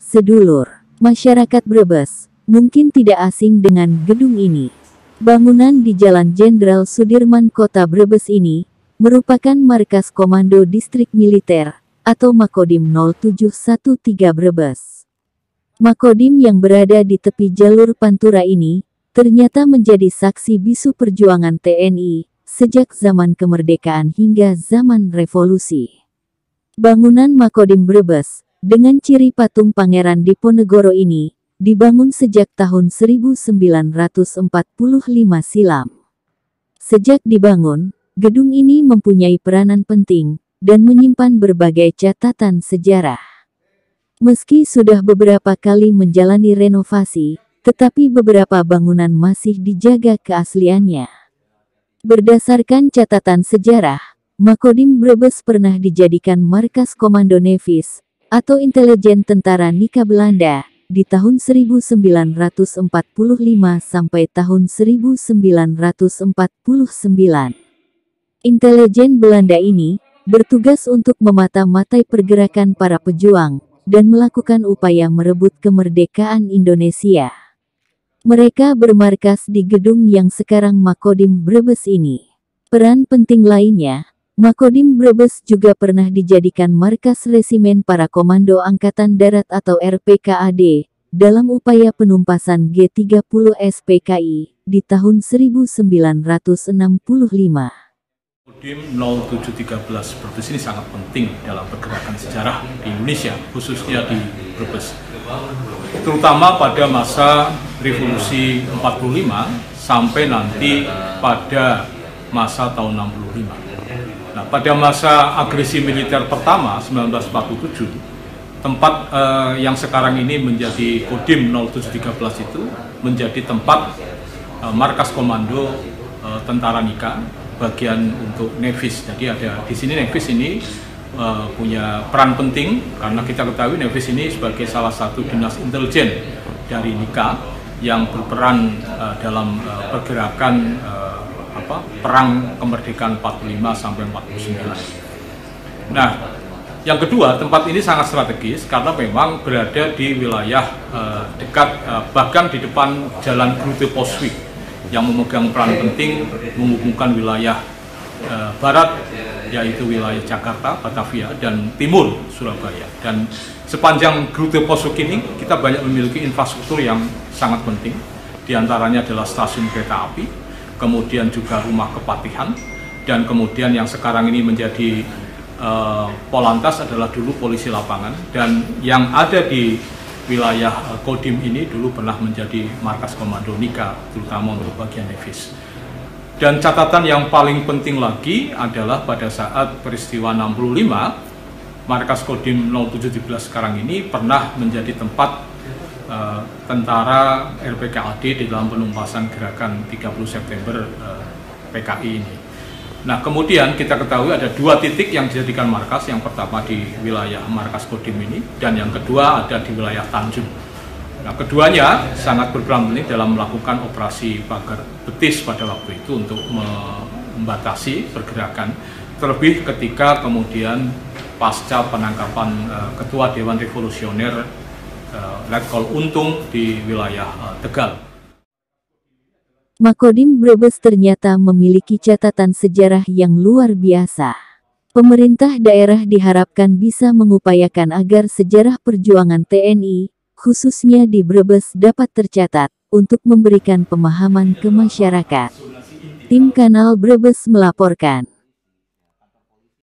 sedulur. Masyarakat Brebes mungkin tidak asing dengan gedung ini. Bangunan di Jalan Jenderal Sudirman Kota Brebes ini merupakan markas Komando Distrik Militer atau Makodim 0713 Brebes. Makodim yang berada di tepi jalur Pantura ini ternyata menjadi saksi bisu perjuangan TNI sejak zaman kemerdekaan hingga zaman revolusi. Bangunan Makodim Brebes dengan ciri patung Pangeran Diponegoro ini dibangun sejak tahun 1945 silam. Sejak dibangun, gedung ini mempunyai peranan penting dan menyimpan berbagai catatan sejarah. Meski sudah beberapa kali menjalani renovasi, tetapi beberapa bangunan masih dijaga keasliannya. Berdasarkan catatan sejarah, Makodim Brebes pernah dijadikan markas Komando Nevis atau intelijen tentara Nika Belanda di tahun 1945 sampai tahun 1949. Intelijen Belanda ini bertugas untuk memata-matai pergerakan para pejuang dan melakukan upaya merebut kemerdekaan Indonesia. Mereka bermarkas di gedung yang sekarang Makodim Brebes ini. Peran penting lainnya, Makodim Brebes juga pernah dijadikan markas resimen para Komando Angkatan Darat atau RPKAD dalam upaya penumpasan G30 SPKI di tahun 1965. Kodim 0713 Brebes ini sangat penting dalam pergerakan sejarah di Indonesia, khususnya di Brebes. Terutama pada masa Revolusi 45 sampai nanti pada masa tahun 65. Nah, pada masa agresi militer pertama 1947, tempat yang sekarang ini menjadi Kodim 0713 itu menjadi tempat markas komando tentara Nika bagian untuk Nevis. Jadi ada di sini Nevis ini punya peran penting karena kita ketahui Nevis ini sebagai salah satu dinas intelijen dari Nika yang berperan dalam pergerakan perang kemerdekaan 45 sampai 49. Nah, yang kedua, tempat ini sangat strategis karena memang berada di wilayah dekat bahkan di depan Jalan Grute Poswik yang memegang peran penting menghubungkan wilayah barat yaitu wilayah Jakarta, Batavia, dan timur Surabaya. Dan sepanjang Grute Poswik ini kita banyak memiliki infrastruktur yang sangat penting. Di antaranya adalah stasiun kereta api, kemudian juga rumah kepatihan, dan kemudian yang sekarang ini menjadi Polantas adalah dulu polisi lapangan, dan yang ada di wilayah Kodim ini dulu pernah menjadi markas komando Nika, terutama untuk bagian Nevis. Dan catatan yang paling penting lagi adalah pada saat peristiwa 65, markas Kodim 0713 sekarang ini pernah menjadi tempat tentara RPKAD di dalam penumpasan gerakan 30 September PKI ini. Nah, kemudian kita ketahui ada dua titik yang dijadikan markas, yang pertama di wilayah markas Kodim ini, dan yang kedua ada di wilayah Tanjung. Nah, keduanya sangat berperan penting dalam melakukan operasi pagar betis pada waktu itu untuk membatasi pergerakan, terlebih ketika kemudian pasca penangkapan Ketua Dewan Revolusioner Letkol Untung di wilayah Tegal. Makodim Brebes ternyata memiliki catatan sejarah yang luar biasa. Pemerintah daerah diharapkan bisa mengupayakan agar sejarah perjuangan TNI, khususnya di Brebes, dapat tercatat untuk memberikan pemahaman ke masyarakat. Tim Kanal Brebes melaporkan.